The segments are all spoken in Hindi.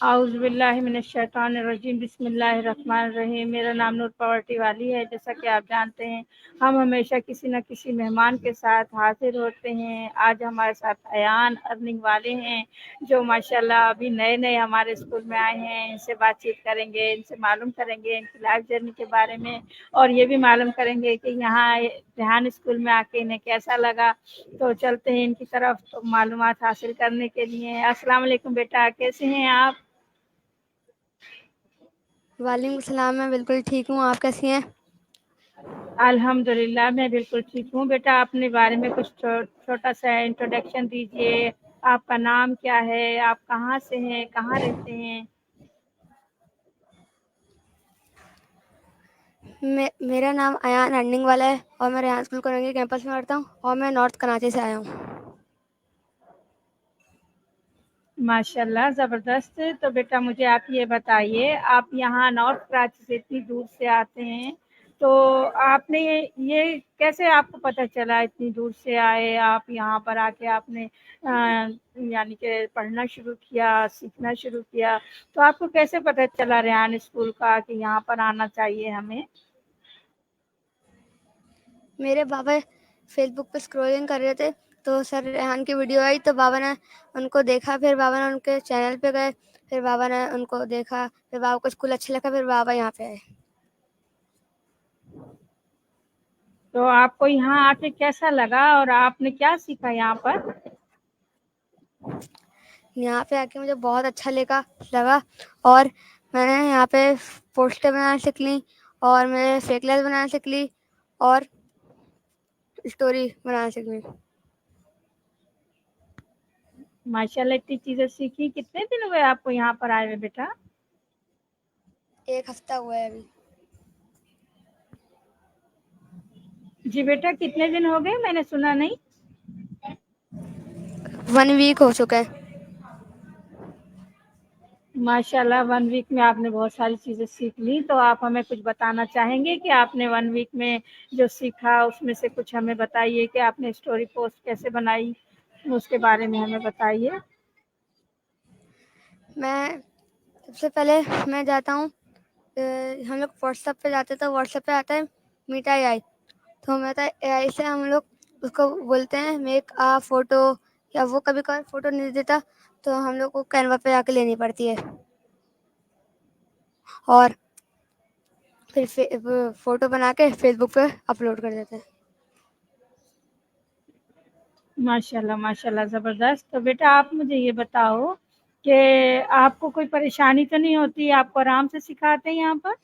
आउज़ुबिल्लाहिमिनश्शैतानिर्रजीम बिस्मिल्लाहिर्रहमानिर्रहीम। मेरा नाम नूर पावर्टी वाली है। जैसा कि आप जानते हैं, हम हमेशा किसी न किसी मेहमान के साथ हाज़िर होते हैं। आज हमारे साथ अयान अर्निंग वाले हैं, जो माशाल्लाह अभी नए-नए हमारे स्कूल में आए हैं। इनसे बातचीत करेंगे, इनसे मालूम करेंगे इनकी लाइफ़ जर्नी के बारे में, और ये भी मालूम करेंगे कि यहाँ रेहान स्कूल में आके इन्हें कैसा लगा। तो चलते हैं इनकी तरफ तो मालूमात हासिल करने के लिए। अस्सलाम वालेकुम बेटा, कैसे हैं आप? वालेकुम सलाम। मैं बिल्कुल ठीक हूँ। आप कैसी हैं? अल्हम्दुलिल्लाह, मैं बिल्कुल ठीक हूँ। बेटा, अपने बारे में कुछ छोटा सा इंट्रोडक्शन दीजिए। आपका नाम क्या है? आप कहाँ से हैं? कहाँ रहते हैं? मेरा नाम अयान अर्निंग वाला है और मैं रेहान स्कूल कोरंगी कैंपस में पढ़ता हूँ और मैं नॉर्थ कराची से आया हूँ। माशाल्लाह, ज़बरदस्त। तो बेटा मुझे आप ये बताइए, आप यहाँ नॉर्थ कराची से इतनी दूर से आते हैं, तो आपने ये कैसे आपको पता चला इतनी दूर से आए आप यहाँ पर आके आपने यानी कि पढ़ना शुरू किया, सीखना शुरू किया, तो आपको कैसे पता चला रेहान स्कूल का कि यहाँ पर आना चाहिए हमें? मेरे बाबा फेसबुक पे स्क्रॉलिंग कर रहे थे तो सर रेहान की वीडियो आई तो बाबा ने उनको देखा, फिर बाबा ने उनके चैनल पे गए, फिर बाबा ने उनको देखा, फिर बाबा को स्कूल अच्छा लगा, फिर बाबा यहाँ पे आए। तो आपको यहाँ आके कैसा लगा और आपने क्या सीखा यहाँ पर? यहाँ पे आके मुझे बहुत अच्छा लगा और मैंने यहाँ पे पोस्टर बनाना सीख ली और मैं फेक लाइफ बनाना सीख ली और स्टोरी बनाना सीख ली। माशाल्लाह, इतनी चीज़ें सीखी। कितने दिन हुए आपको यहाँ पर आए हुए बेटा? 1 हफ्ता हुआ है अभी। जी बेटा, कितने दिन हो गए? मैंने सुना नहीं। 1 वीक हो चुका है। माशाल्लाह, 1 वीक में आपने बहुत सारी चीज़ें सीख ली। तो आप हमें कुछ बताना चाहेंगे कि आपने 1 वीक में जो सीखा, उसमें से कुछ हमें बताइए कि आपने स्टोरी पोस्ट कैसे बनाई? उसके बारे में हमें बताइए। मैं सबसे पहले मैं जाता हूँ, हम लोग व्हाट्सएप पे जाते तो व्हाट्सएप पे आता है मीटा एआई, तो हमें आता है एआई से हम लोग उसको बोलते हैं मेक आ फोटो, या वो कभी कभार फोटो नहीं देता तो हम लोग को कैनवा पे जाके लेनी पड़ती है और फिर फोटो बना के फेसबुक पे अपलोड कर देते हैं। माशाल्लाह, माशाल्लाह, ज़बरदस्त। तो बेटा आप मुझे ये बताओ कि आपको कोई परेशानी तो नहीं होती? आपको आराम से सिखाते हैं यहाँ पर?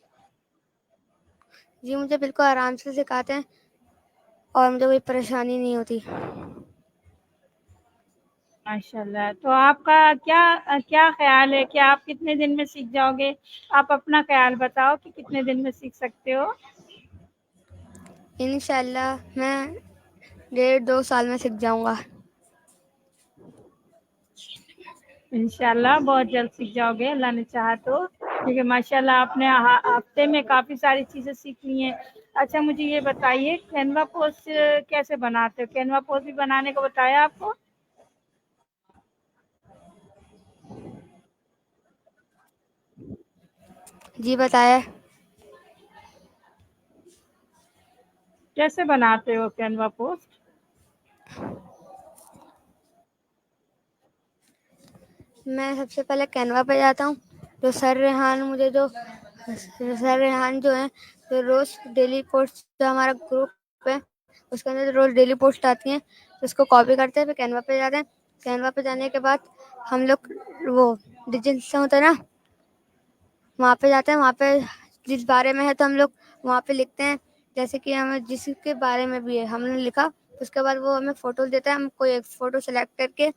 जी मुझे बिल्कुल आराम से सिखाते हैं और मुझे कोई परेशानी नहीं होती। माशाल्लाह। तो आपका क्या ख़्याल है कि आप कितने दिन में सीख जाओगे? आप अपना ख़्याल बताओ कि कितने दिन में सीख सकते हो? इंशाल्लाह मैं 1.5-2 साल में सीख जाऊंगा। इंशाल्लाह बहुत जल्द सीख जाओगे, अल्लाह ने चाहा तो। क्योंकि माशाल्लाह आपने हफ्ते में काफ़ी सारी चीज़ें सीख ली हैं। अच्छा मुझे ये बताइए, कैनवा पोस्ट कैसे बनाते हो? कैनवा पोस्ट भी बनाने को बताया आपको? जी बताया। कैसे बनाते हो कैनवा पोस्ट? मैं सबसे पहले कैनवा पे जाता हूँ, जो सर रेहान जो है, तो रोज़ डेली पोस्ट जो हमारा ग्रुप है उसके अंदर रोज़ डेली पोस्ट आती हैं, तो उसको कॉपी करते हैं, फिर कैनवा पे जाते हैं। कैनवा पे जाने के बाद हम लोग वो डिजिटल होता है ना, वहाँ पे जाते हैं, वहाँ पे जिस बारे में है तो हम लोग वहाँ पे लिखते हैं, जैसे कि हमें जिसके बारे में भी है हमने लिखा, उसके बाद वो हमें फ़ोटो देता है, हम कोई एक फ़ोटो सेलेक्ट करके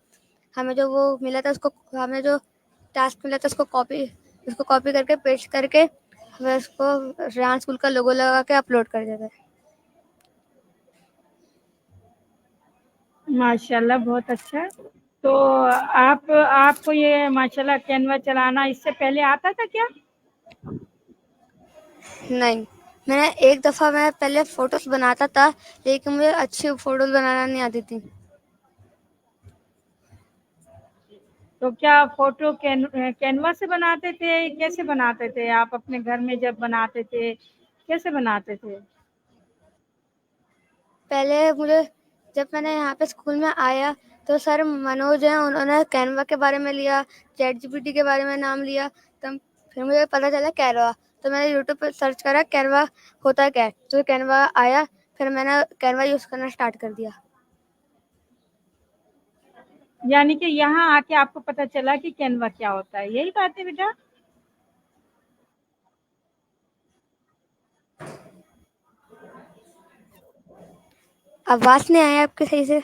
हमें जो वो मिला था उसको, हमें जो टास्क मिला था उसको कॉपी करके पेस्ट करके हमें उसको रेहान स्कूल का लोगो लगा के अपलोड कर देते हैं। माशाल्लाह बहुत अच्छा। तो आपको ये माशाल्लाह कैनवा चलाना इससे पहले आता था क्या? नहीं, मैंने एक दफ़ा मैं पहले फ़ोटोज़ बनाता था, लेकिन मुझे अच्छी फ़ोटोज़ बनाना नहीं आती थी। तो क्या फोटो कैनवा से बनाते थे, कैसे बनाते थे आप अपने घर में जब बनाते थे, कैसे बनाते थे? पहले मुझे जब मैंने यहाँ पे स्कूल में आया तो सर मनोज हैं, उन्होंने कैनवा के बारे में लिया, चैट जीपीटी के बारे में नाम लिया, तब फिर मुझे पता चला कैनवा। तो मैंने यूट्यूब पर सर्च करा कैनवा होता क्या है, तो कैनवा आया, फिर मैंने कैनवा यूज़ करना स्टार्ट कर दिया। यानी कि यहाँ आके आपको पता चला कि कैनवा क्या होता है, यही बात है बेटा? आवाज़ नहीं आई आपके सही से।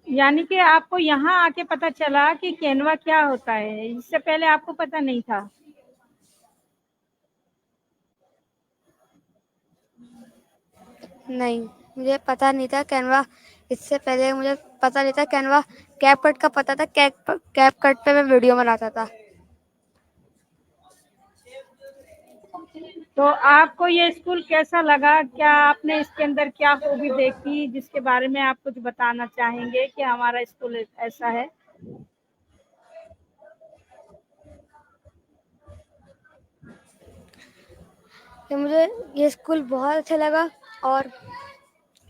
यानी कि आपको यहाँ आके पता चला कि कैनवा क्या होता है, इससे पहले आपको पता नहीं था? नहीं, मुझे पता नहीं था कैनवा, इससे पहले मुझे पता नहीं था कैनवा। कैपकट का पता था, कैपकट पे मैं वीडियो बनाता था। तो आपको ये स्कूल कैसा लगा? क्या आपने इसके अंदर क्या खूबी देखी जिसके बारे में आप कुछ बताना चाहेंगे कि हमारा स्कूल ऐसा है? कि मुझे ये स्कूल बहुत अच्छा लगा, और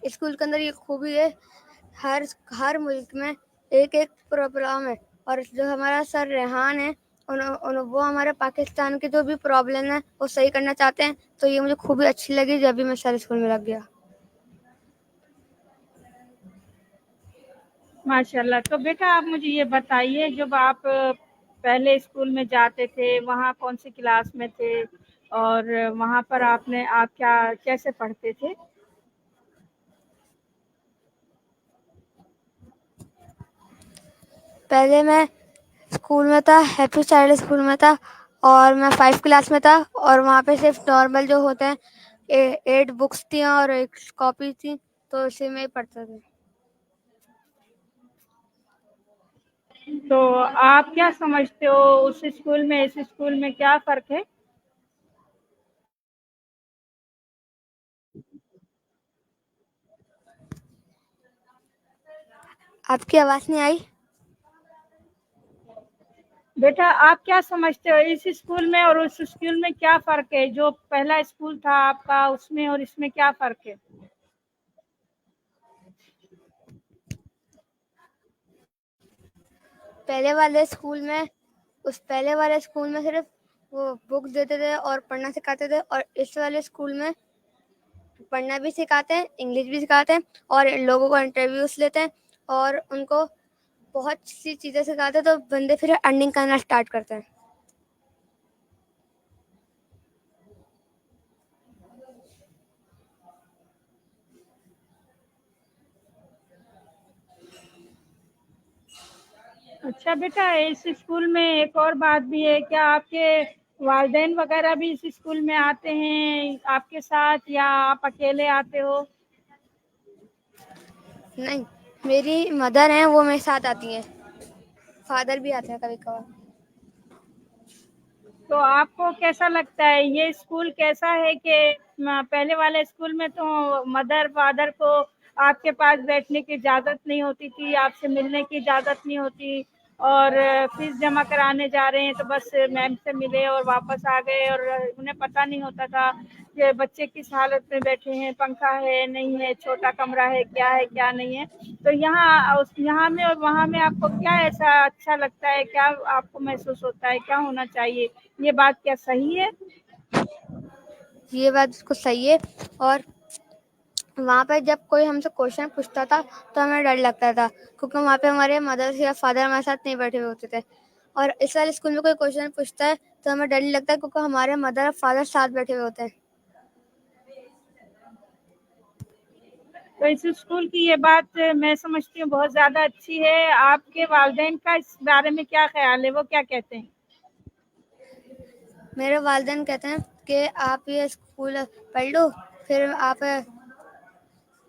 स्कूल के अंदर ये खूबी है, हर मुल्क में एक एक प्रॉब्लम है, और जो हमारा सर रेहान है वो हमारे पाकिस्तान की जो भी प्रॉब्लम है वो सही करना चाहते हैं। तो ये मुझे खूबी अच्छी लगी जब भी मैं सर स्कूल में लग गया। माशाल्लाह। तो बेटा आप मुझे ये बताइए, जब आप पहले स्कूल में जाते थे, वहाँ कौन सी क्लास में थे और वहाँ पर आप क्या कैसे पढ़ते थे? पहले मैं स्कूल में था, हैप्पी चाइल्ड स्कूल में था, और मैं 5 क्लास में था, और वहाँ पे सिर्फ नॉर्मल जो होते हैं 8 बुक्स थी और 1 कॉपी थी, तो इसी में ही पढ़ते थे। तो आप क्या समझते हो, उस स्कूल में इस स्कूल में क्या फ़र्क है? आपकी आवाज़ नहीं आई। बेटा आप क्या समझते हो, इस स्कूल में और उस स्कूल में क्या फ़र्क है? जो पहला स्कूल था आपका, उसमें और इसमें क्या फ़र्क है? पहले वाले स्कूल में सिर्फ वो बुक देते थे और पढ़ना सिखाते थे, और इस वाले स्कूल में पढ़ना भी सिखाते हैं, इंग्लिश भी सिखाते हैं, और लोगों को इंटरव्यूज लेते हैं, और उनको बहुत सी चीज़ें सिखाते हैं, तो बंदे फिर अर्निंग करना स्टार्ट करते हैं। अच्छा बेटा, इस स्कूल में एक और बात भी है, क्या आपके वालिदैन वगैरह भी इस स्कूल में आते हैं आपके साथ, या आप अकेले आते हो? नहीं, मेरी मदर हैं, वो मेरे साथ आती हैं, फादर भी आते हैं कभी कभार। तो आपको कैसा लगता है ये स्कूल कैसा है कि पहले वाले स्कूल में तो मदर फादर को आपके पास बैठने की इजाज़त नहीं होती थी, आपसे मिलने की इजाज़त नहीं होती, और फीस जमा कराने जा रहे हैं तो बस मैम से मिले और वापस आ गए, और उन्हें पता नहीं होता था कि बच्चे किस हालत में बैठे हैं, पंखा है नहीं है, छोटा कमरा है क्या नहीं है। तो यहाँ में और वहाँ में आपको क्या ऐसा अच्छा लगता है, क्या आपको महसूस होता है, क्या होना चाहिए? ये बात क्या सही है? ये बात बिल्कुल सही है, और वहाँ पे जब कोई हमसे क्वेश्चन पूछता था तो हमें डर लगता था, क्योंकि वहाँ पे हमारे मदर या फादर हमारे साथ नहीं बैठे हुए होते थे। और इस वाले स्कूल में कोई क्वेश्चन पूछता है तो हमें डर नहीं लगता, क्योंकि हमारे मदर और फादर साथ बैठे हुए होते हैं। तो इस स्कूल की ये बात मैं समझती हूँ बहुत ज़्यादा अच्छी है। आपके वालिदैन का इस बारे में क्या ख़्याल है, वो क्या कहते हैं? मेरे वालिदैन कहते हैं कि आप ये स्कूल पढ़ लो, फिर आप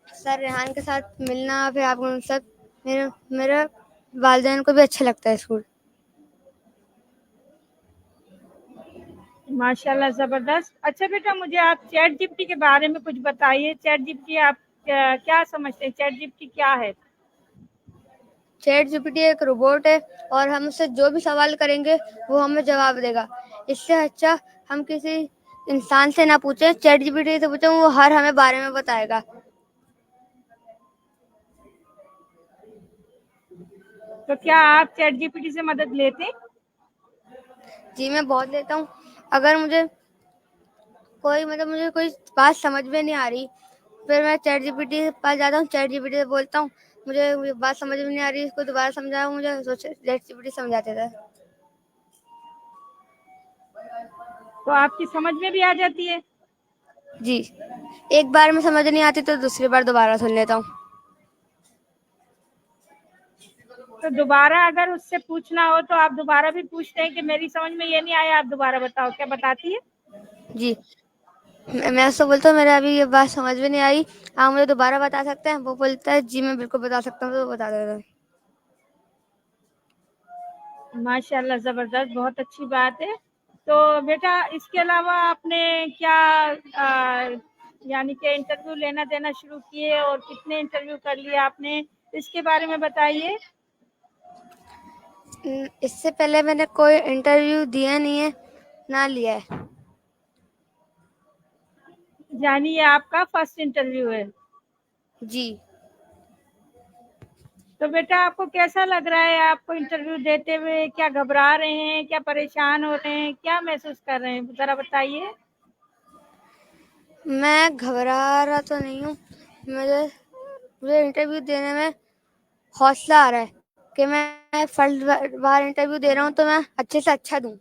सर रेहान के साथ मिलना, फिर आप उन सब, मेरे वालिदैन को भी अच्छा लगता है स्कूल। माशाल्लाह, ज़बरदस्त। अच्छा बेटा, मुझे आप चैट जीपीटी के बारे में कुछ बताइए। चैट जीपीटी आप क्या समझते हैं, चैट जीपीटी क्या है? चैट जीपीटी एक रोबोट है और हम उससे जो भी सवाल करेंगे वो हमें जवाब देगा। इससे अच्छा हम किसी इंसान से ना पूछे, चैट जीपीटी से पूछे, वो हर हमें बारे में बताएगा। तो क्या आप चैट जीपीटी से मदद लेते हैं? जी मैं बहुत लेता हूँ। अगर मुझे मुझे कोई बात समझ में नहीं आ रही, फिर मैं चैट जीपीटी के पास जाता हूँ, चैट जीपीटी से बोलता हूँ मुझे बात समझ में नहीं आ रही, इसको दोबारा समझाओ मुझे, तो चैट जीपीटी समझा देता है। तो आपकी समझ में भी आ जाती है? जी, एक बार में समझ नहीं आती तो दूसरी बार दोबारा सुन लेता हूँ। तो दोबारा अगर उससे पूछना हो तो आप दोबारा भी पूछते हैं कि मेरी समझ में ये नहीं आया, आप दोबारा बताओ, क्या बताती है? जी, मैं उससे बोलता हूँ मेरा अभी ये बात समझ में नहीं आई, आप मुझे दोबारा बता सकते हैं? वो बोलता है जी मैं बिल्कुल बता सकता हूँ, तो वो बता देता है। माशाल्लाह, जबरदस्त, बहुत अच्छी बात है। तो बेटा इसके अलावा आपने क्या यानी कि इंटरव्यू लेना देना शुरू किए और कितने इंटरव्यू कर लिए आपने, इसके बारे में बताइए। इससे पहले मैंने कोई इंटरव्यू दिया नहीं है, ना लिया है। यानी ये आपका फर्स्ट इंटरव्यू है? जी। तो बेटा आपको कैसा लग रहा है आपको इंटरव्यू देते हुए? क्या घबरा रहे हैं, क्या परेशान हो रहे हैं, क्या महसूस कर रहे हैं, जरा बताइए। मैं घबरा रहा तो नहीं हूँ, मुझे मुझे इंटरव्यू देने में हौसला आ रहा है कि मैं फर्स्ट बार इंटरव्यू दे रहा हूँ तो मैं अच्छे से अच्छा दूँ।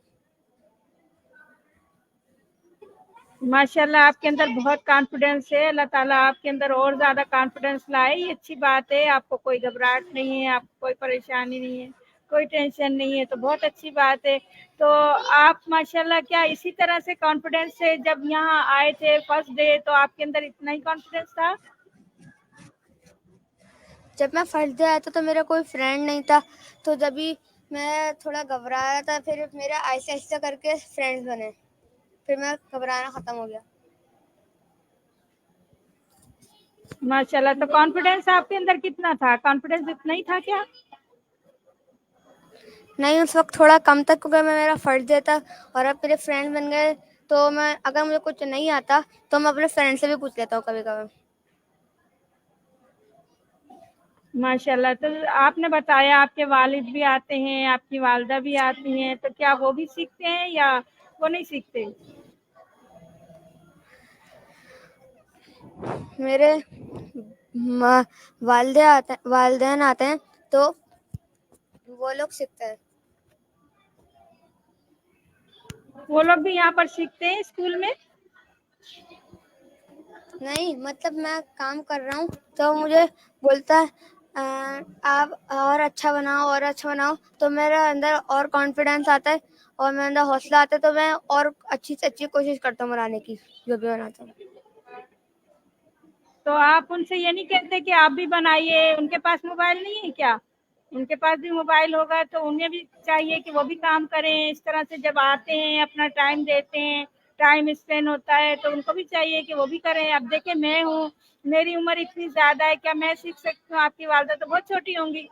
माशाल्लाह, आपके अंदर बहुत कॉन्फिडेंस है। अल्लाह ताला आपके अंदर और ज़्यादा कॉन्फिडेंस लाए, ये अच्छी बात है। आपको कोई घबराहट नहीं है, आपको कोई परेशानी नहीं है, कोई टेंशन नहीं है, तो बहुत अच्छी बात है। तो आप माशाल्लाह क्या इसी तरह से कॉन्फिडेंस से जब यहाँ आए थे फर्स्ट डे, तो आपके अंदर इतना ही कॉन्फिडेंस था? जब मैं फर्स्ट डे आया था तो मेरा कोई फ्रेंड नहीं था, तो जब भी मैं थोड़ा घबरा रहा था, फिर मेरा ऐसे ऐसे करके फ्रेंड्स बने, फिर मैं घबराना खत्म हो गया। माशाल्लाह, तो कॉन्फिडेंस आपके अंदर कितना था? कॉन्फिडेंस इतना ही था क्या? नहीं, उस वक्त थोड़ा कम था क्योंकि मैं मेरा फर्स्ट डे था और अब मेरे फ्रेंड बन गए, तो मैं अगर मुझे कुछ नहीं आता तो मैं अपने फ्रेंड से भी पूछ लेता हूँ कभी कभी। माशाल्लाह, तो आपने बताया आपके वालिद भी आते हैं, आपकी वालदा भी आती हैं, तो क्या वो भी सीखते हैं या वो नहीं सीखते? मेरे वालदेन आते हैं तो वो लोग सीखते हैं। वो लोग भी यहाँ पर सीखते हैं स्कूल में? नहीं, मतलब मैं काम कर रहा हूँ तो मुझे बोलता है आप और अच्छा बनाओ और अच्छा बनाओ, तो मेरे अंदर और कॉन्फिडेंस आता है और मेरे अंदर हौसला आता है, तो मैं और अच्छी से अच्छी कोशिश करता हूँ बनाने की, जो भी बनाता हूँ। तो आप उनसे ये नहीं कहते कि आप भी बनाइए? उनके पास मोबाइल नहीं है क्या? उनके पास भी मोबाइल होगा तो उन्हें भी चाहिए कि वो भी काम करें। इस तरह से जब आते हैं अपना टाइम देते हैं, टाइम स्पेंड होता है, तो उनको भी चाहिए कि वो भी करें। अब देखिए मैं हूँ, मेरी उम्र इतनी ज़्यादा है, क्या मैं सीख सकती हूँ? आपकी वालदा तो बहुत छोटी होंगी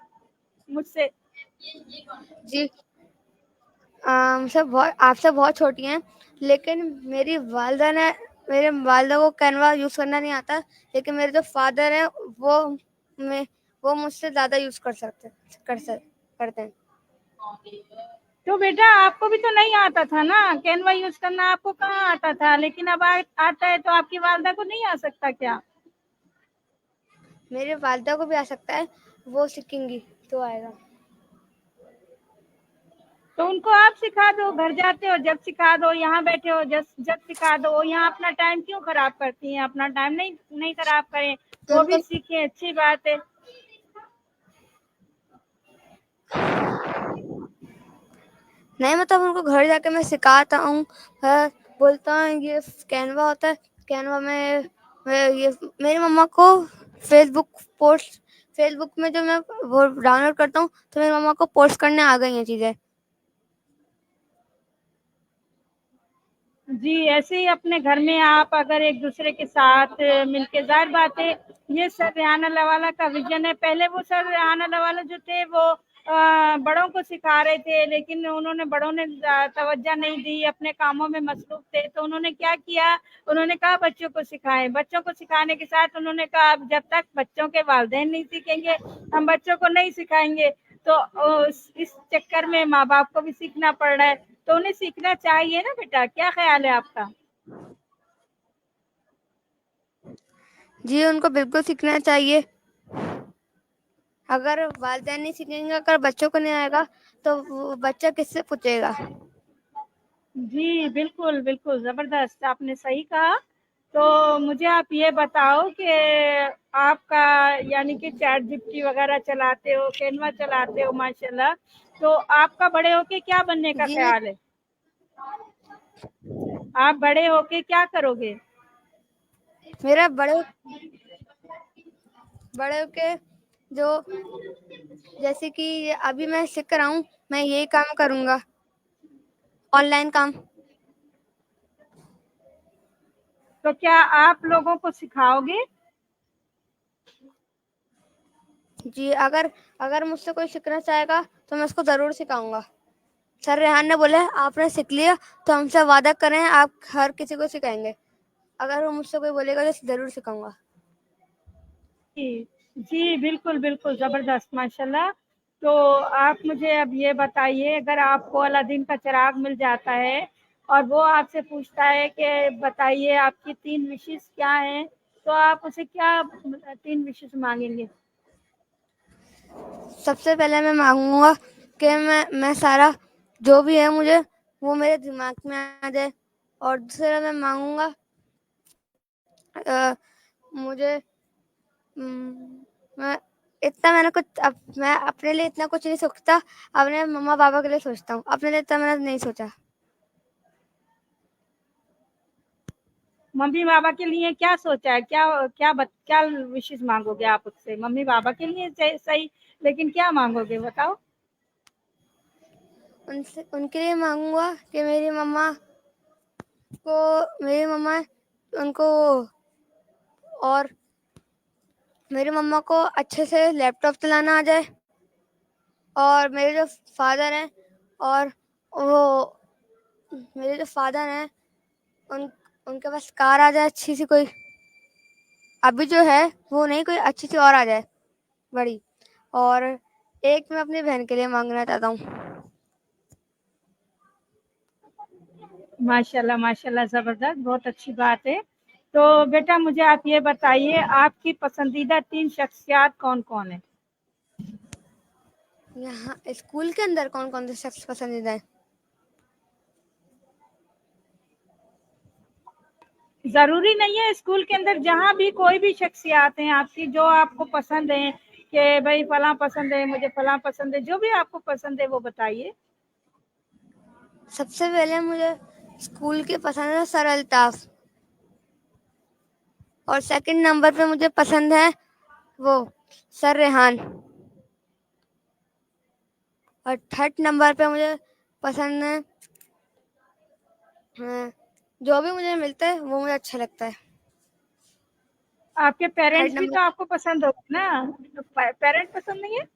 मुझसे। जी, आपसे बहुत छोटी हैं, लेकिन मेरे वालदा को कैनवा यूज़ करना नहीं आता, लेकिन मेरे जो फादर हैं वो मैं वो मुझसे ज़्यादा यूज़ करते हैं। तो बेटा आपको भी तो नहीं आता था ना कैनवा यूज करना? आपको कहाँ आता था? लेकिन अब आता है, तो आपकी वालदा को नहीं आ सकता क्या? मेरे वालदा को भी आ सकता है, वो सीखेंगी तो आएगा। तो उनको आप सिखा दो, घर जाते हो जब सिखा दो, यहाँ बैठे हो जब जब सिखा दो। यहाँ अपना टाइम क्यों खराब करती हैं? अपना टाइम नहीं नहीं खराब करें, वो उनको भी सीखें, अच्छी बात है। नहीं, मतलब उनको घर जाके मैं सिखाता हूँ, बोलता हूँ ये कैनवा होता है, कैनवा में ये मेरी मम्मा को फेसबुक फेसबुक में जो मैं वो डाउनलोड करता हूँ तो मेरी मम्मा को पोस्ट करने आ गई हैं चीज़ें। जी, ऐसे ही अपने घर में आप अगर एक दूसरे के साथ मिलके, जाहिर बात है ये सर रेहान अल्लाहवाला का विजन है। पहले वो सर रेहान अल्लाहवाला जो थे वो बड़ों को सिखा रहे थे, लेकिन उन्होंने बड़ों ने तवज्जो नहीं दी, अपने कामों में मसरूफ थे। तो उन्होंने क्या किया, उन्होंने कहा बच्चों को सिखाएं। बच्चों को सिखाने के साथ उन्होंने कहा अब जब तक बच्चों के वालिदैन नहीं सीखेंगे हम बच्चों को नहीं सिखाएंगे। तो इस चक्कर में माँ बाप को भी सीखना पड़ रहा है। तो उन्हें सीखना चाहिए ना बेटा, क्या ख्याल है आपका? जी उनको बिल्कुल सीखना चाहिए। अगर वालिदैन नहीं सीखेंगे, अगर बच्चों को नहीं आएगा तो बच्चा किससे पूछेगा। जी बिल्कुल बिल्कुल, जबरदस्त, आपने सही कहा। तो मुझे आप ये बताओ कि आपका यानी कि चैट जीपीटी वगैरह चलाते हो, कैनवा चलाते हो माशाल्लाह, तो आपका बड़े होके क्या बनने का जी ख्याल है? आप बड़े होके क्या करोगे? मेरा बड़े के जो जैसे कि अभी मैं सीख रहा हूँ, मैं यही काम करूँगा, ऑनलाइन काम। तो क्या आप लोगों को सिखाओगे? जी अगर मुझसे कोई सीखना चाहेगा तो मैं उसको ज़रूर सिखाऊंगा। सर रेहान ने बोला है आपने सीख लिया तो हमसे वादा करें आप हर किसी को सिखाएंगे। अगर वो मुझसे कोई बोलेगा तो ज़रूर सिखाऊंगा। जी, जी, बिल्कुल, बिल्कुल, ज़बरदस्त माशाल्लाह। तो आप मुझे अब ये बताइए, अगर आपको अलादीन का चिराग मिल जाता है और वो आपसे पूछता है कि बताइए आपकी 3 विशेज़ क्या हैं, तो आप उसे क्या 3 विशेज़ माँगेंगे? सबसे पहले मैं मांगूंगा कि मैं सारा जो भी है मुझे वो मेरे दिमाग में आ जाए। और दूसरा मैं मांगूंगा मुझे मैं मैं अपने लिए इतना कुछ नहीं सोचता, अपने मम्मा पापा के लिए सोचता हूँ, अपने लिए इतना मैंने नहीं सोचा। मम्मी-पापा के लिए क्या सोचा है? क्या विशेज़ माँगोगे आप उससे? मम्मी-पापा के लिए सही, लेकिन क्या माँगोगे बताओ? उनके लिए मांगूंगा कि मेरी मम्मा उनको और मेरी मम्मा को अच्छे से लैपटॉप चलाना आ जाए। और मेरे जो फादर हैं और वो मेरे जो फादर हैं उन उनके पास कार आ जाए अच्छी सी कोई, अभी जो है वो नहीं, कोई अच्छी सी और आ जाए बड़ी। और एक मैं अपनी बहन के लिए मांगना चाहता हूँ। माशाल्लाह, माशाल्लाह, ज़बरदस्त, बहुत अच्छी बात है। तो बेटा मुझे आप ये बताइए आपकी पसंदीदा 3 शख्सियत कौन-कौन है? यहाँ स्कूल के अंदर कौन कौन से शख्स पसंदीदा है? ज़रूरी नहीं है स्कूल के अंदर, जहाँ भी कोई भी शख्सियत हैं आपकी जो आपको पसंद हैं कि भई फलाँ पसंद है, मुझे फलाँ पसंद है, जो भी आपको पसंद है वो बताइए। सबसे पहले मुझे स्कूल के पसंद है सर अल्ताफ। और सेकंड नंबर पे मुझे पसंद है वो सर रेहान। और थर्ड नंबर पे मुझे पसंद है जो भी मुझे मिलता है वो मुझे अच्छा लगता है। आपके थर्ड पेरेंट्स भी नंबर तो आपको पसंद होंगे ना? तो पेरेंट्स पसंद नहीं है?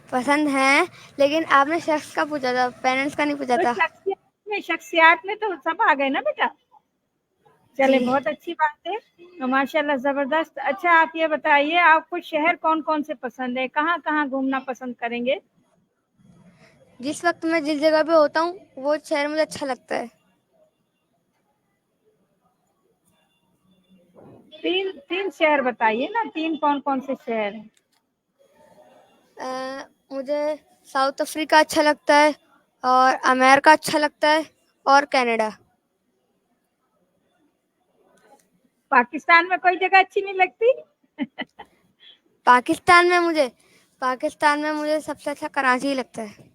पसंद है, लेकिन आपने शख्स का पूछा था, पेरेंट्स का नहीं पूछा तो था। शख्सियत में तो सब आ गए ना बेटा। चले, जी बहुत अच्छी बात है। तो माशाल्लाह ज़बरदस्त। अच्छा आप ये बताइए आपको शहर कौन-कौन से पसंद है? कहाँ-कहाँ घूमना पसंद करेंगे? जिस वक्त मैं जिस जगह पे होता हूँ वो शहर मुझे अच्छा लगता है। 3 शहर बताइए ना, 3 कौन-कौन से शहर हैं? मुझे साउथ अफ्रीका अच्छा लगता है और अमेरिका अच्छा लगता है और कनाडा। पाकिस्तान में कोई जगह अच्छी नहीं लगती? पाकिस्तान में मुझे सबसे अच्छा कराची ही लगता है।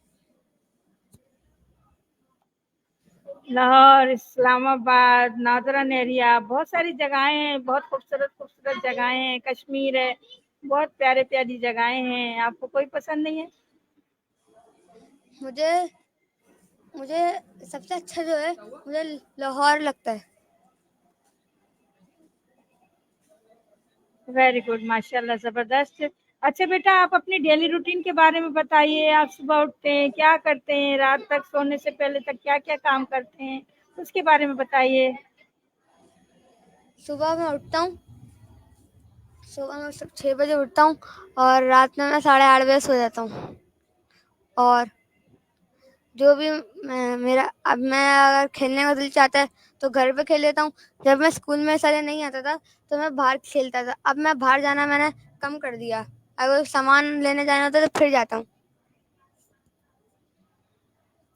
लाहौर, इस्लामाबाद, नॉर्दर्न एरिया, बहुत सारी जगहें हैं, बहुत खूबसूरत-खूबसूरत जगहें हैं, कश्मीर है, बहुत प्यारी-प्यारी जगहें हैं। आपको कोई पसंद नहीं है? मुझे मुझे सबसे अच्छा जो है मुझे लाहौर लगता है। वेरी गुड, माशाल्लाह, जबरदस्त। अच्छा बेटा, आप अपनी डेली रूटीन के बारे में बताइए। आप सुबह उठते हैं, क्या करते हैं, रात तक सोने से पहले तक क्या क्या काम करते हैं, उसके बारे में बताइए। सुबह मैं उठता हूँ, सुबह मैं 6 बजे उठता हूँ और रात में मैं 8:30 बजे सो जाता हूँ। और जो भी मेरा अब मैं अगर खेलने का दिल चाहता है तो घर पे खेल लेता हूँ। जब मैं स्कूल में ऐसा नहीं आता था तो मैं बाहर खेलता था। अब मैं बाहर जाना मैंने कम कर दिया। अगर सामान लेने जाना होता है तो फिर जाता हूँ।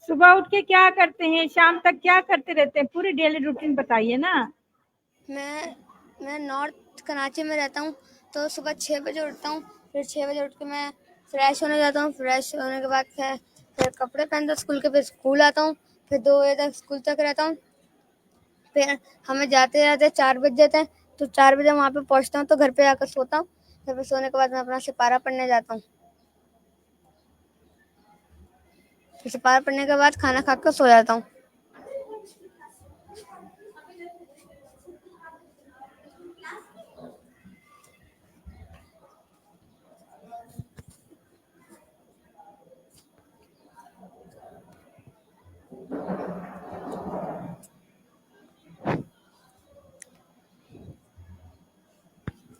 सुबह उठ के क्या करते हैं, शाम तक क्या करते रहते हैं, पूरी डेली रूटीन बताइए ना। मैं नॉर्थ कराची में रहता हूँ, तो सुबह 6 बजे उठता हूँ। फिर 6 बजे उठ के मैं फ्रेश होने जाता हूँ। फ्रेश होने के बाद फिर कपड़े पहनता हूँ स्कूल के, फिर स्कूल आता हूँ। फिर 2 बजे तक स्कूल तक रहता हूँ। फिर हमें जाते जाते 4 बज जाते हैं, तो 4 बजे वहाँ पे पहुँचता हूँ, तो घर पे आकर सोता हूँ। फिर सोने के बाद मैं अपना सिपारा पढ़ने जाता हूँ। फिर सिपारा पढ़ने के बाद खाना खाकर सो जाता हूँ।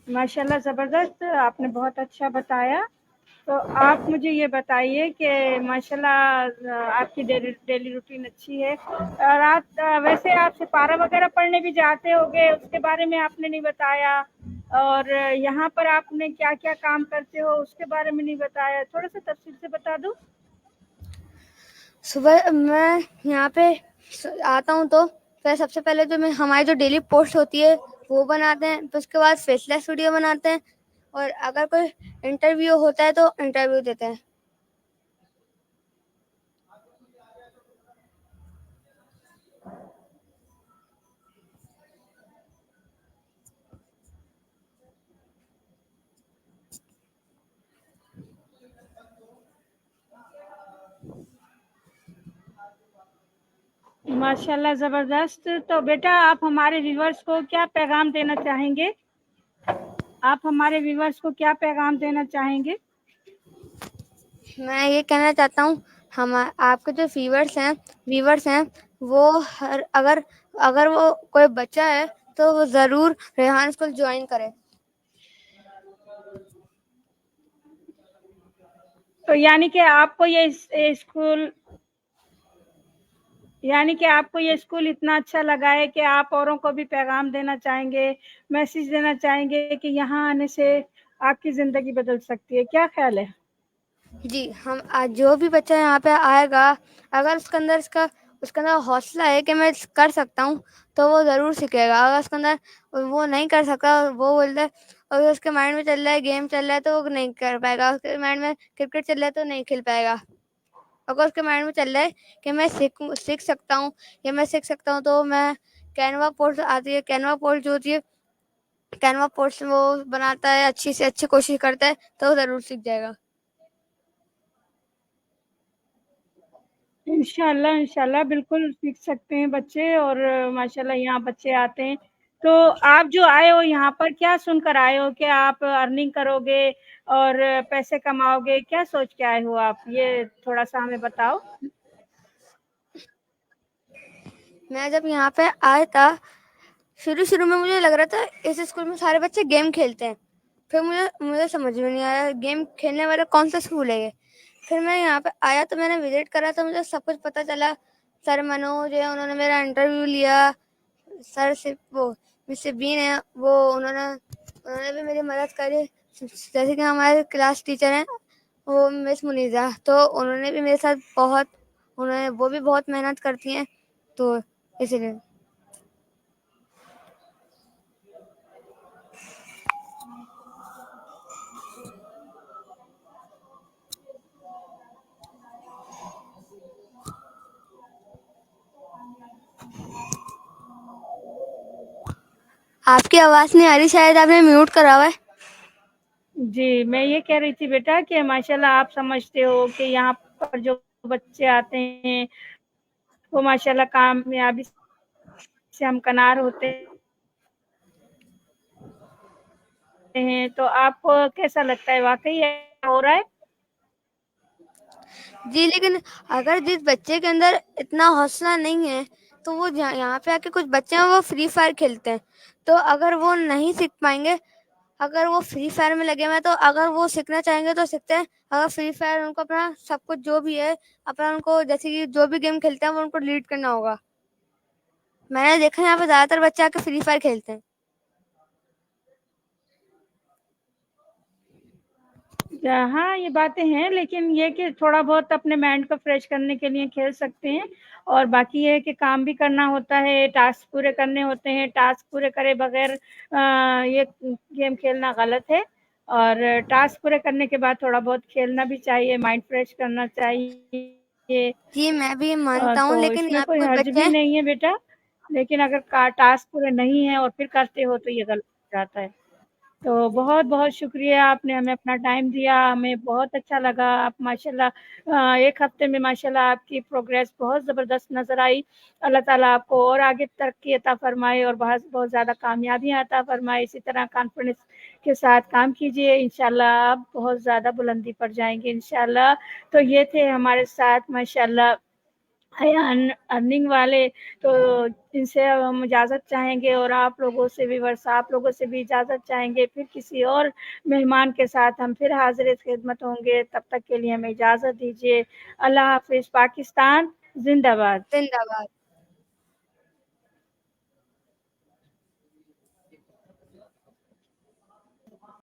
माशाल्लाह, ज़बरदस्त, आपने बहुत अच्छा बताया। तो आप मुझे ये बताइए कि माशाल्लाह आपकी डेली डेली रूटीन अच्छी है। और आप वैसे आप सिपारा वगैरह पढ़ने भी जाते होंगे, उसके बारे में आपने नहीं बताया। और यहाँ पर आपने क्या क्या काम करते हो उसके बारे में नहीं बताया, थोड़ा सा तफसील से बता दो। सुबह मैं यहाँ पे आता हूँ तो फिर सबसे पहले तो मैं हमारी जो डेली पोस्ट होती है वो बनाते हैं। फिर उसके बाद फेसलेस वीडियो बनाते हैं, और अगर कोई इंटरव्यू होता है तो इंटरव्यू देते हैं। माशाल्लाह, ज़बरदस्त। तो बेटा, आप हमारे व्यूवर्स को क्या पैगाम देना चाहेंगे? आप हमारे व्यूवर्स को क्या पैगाम देना चाहेंगे? मैं ये कहना चाहता हूँ, हम आपके जो व्यूवर्स हैं वो अगर अगर वो कोई बच्चा है तो वो ज़रूर रेहान स्कूल ज्वाइन करे। तो यानी कि आपको ये स्कूल यानी कि आपको ये स्कूल इतना अच्छा लगा है कि आप औरों को भी पैगाम देना चाहेंगे, मैसेज देना चाहेंगे कि यहाँ आने से आपकी ज़िंदगी बदल सकती है, क्या ख्याल है? जी, हम आज जो भी बच्चा यहाँ पे आएगा, अगर उसके अंदर हौसला है कि मैं कर सकता हूँ, तो वो ज़रूर सीखेगा। अगर उसके अंदर वो नहीं कर सकता, वो बोलता है, अगर उसके माइंड में चल रहा है गेम चल रहा है तो वो नहीं कर पाएगा। उसके माइंड में क्रिकेट चल रहा है तो नहीं खेल पाएगा। अगर उसके माइंड में चल रहा है कि मैं सीख सकता हूँ, तो मैं कैनवा पोस्ट आती है, कैनवा पोस्ट जो होती है, कैनवा पोस्ट वो बनाता है, अच्छी से अच्छी कोशिश करता है, तो वो ज़रूर सीख जाएगा। इंशाल्लाह, इंशाल्लाह बिल्कुल सीख सकते हैं बच्चे। और माशाल्लाह यहाँ बच्चे आते हैं। तो आप जो आए हो यहाँ पर क्या सुनकर आए हो कि आप अर्निंग करोगे और पैसे कमाओगे, क्या सोच के आए हो आप, ये थोड़ा सा हमें बताओ। मैं जब यहाँ पे आया था, शुरू में मुझे लग रहा था इस स्कूल में सारे बच्चे गेम खेलते हैं। फिर मुझे मुझे समझ में नहीं आया गेम खेलने वाला कौन सा स्कूल है ये। फिर मैं यहाँ पे आया तो मैंने विजिट करा तो मुझे सब कुछ पता चला। सर मनोज है, उन्होंने मेरा इंटरव्यू लिया। सर से वो मिस्टर बीन है, वो उन्होंने उन्होंने भी मेरी मदद करी। जैसे कि हमारे क्लास टीचर हैं वो मिस मुनीजा, तो उन्होंने भी मेरे साथ वो भी बहुत मेहनत करती हैं, तो इसलिए। आपकी आवाज़ नहीं आ रही, शायद आपने म्यूट करा हुआ है। जी, मैं ये कह रही थी बेटा कि माशाल्लाह आप समझते हो कि यहाँ पर जो बच्चे आते हैं वो माशाल्लाह कामयाबी से हमकनार होते हैं। तो आपको कैसा लगता है, वाक़ई ऐसा हो रहा है? जी, लेकिन अगर जिस बच्चे के अंदर इतना हौसला नहीं है, तो वो यहाँ पे आके कुछ बच्चे हैं वो फ्री फायर खेलते हैं, तो अगर वो नहीं सीख पाएँगे, अगर वो फ्री फायर में लगे हुए हैं, तो अगर वो सीखना चाहेंगे तो सीखते हैं। अगर फ्री फायर उनको अपना सब कुछ जो भी है, अपना उनको जैसे कि जो भी गेम खेलते हैं वो उनको डिलीट करना होगा। मैंने देखा है यहाँ पे ज़्यादातर बच्चे आके फ्री फायर खेलते हैं। हाँ, ये बातें हैं, लेकिन ये कि थोड़ा बहुत अपने माइंड को फ्रेश करने के लिए खेल सकते हैं, और बाकी ये है कि काम भी करना होता है, टास्क पूरे करने होते हैं। टास्क पूरे करे बगैर ये गेम खेलना गलत है, और टास्क पूरे करने के बाद थोड़ा बहुत खेलना भी चाहिए, माइंड फ्रेश करना चाहिए। जी, मैं भी मानता हूँ, तो लेकिन इसमें यहाँ पे कोई कुछ हर्ज बच्चे भी हैं। नहीं है बेटा, लेकिन अगर टास्क पूरे नहीं है और फिर करते हो तो ये गलत हो जाता है। तो बहुत-बहुत शुक्रिया, आपने हमें अपना टाइम दिया, हमें बहुत अच्छा लगा। आप माशाल्लाह 1 हफ्ते में माशाल्लाह आपकी प्रोग्रेस बहुत ज़बरदस्त नज़र आई। अल्लाह ताला आपको और आगे तरक्की अता फ़रमाए और बहुत बहुत ज़्यादा कामयाबियाँ अता फ़रमाए। इसी तरह कॉन्फिडेंस के साथ काम कीजिए, इंशाल्लाह आप बहुत ज़्यादा बुलंदी पर जाएँगे इंशाल्लाह। तो ये थे हमारे साथ माशाल्लाह अयान अर्निंग वाले। तो इनसे अब हम इजाज़त चाहेंगे, और आप लोगों से व्यूअर्स, आप लोगों से भी इजाज़त चाहेंगे। फिर किसी और मेहमान के साथ हम फिर हाज़िर-ए-ख़िदमत होंगे, तब तक के लिए हमें इजाज़त दीजिए। अल्लाह हाफ़िज़। पाकिस्तान ज़िंदाबाद। जिंदाबाद।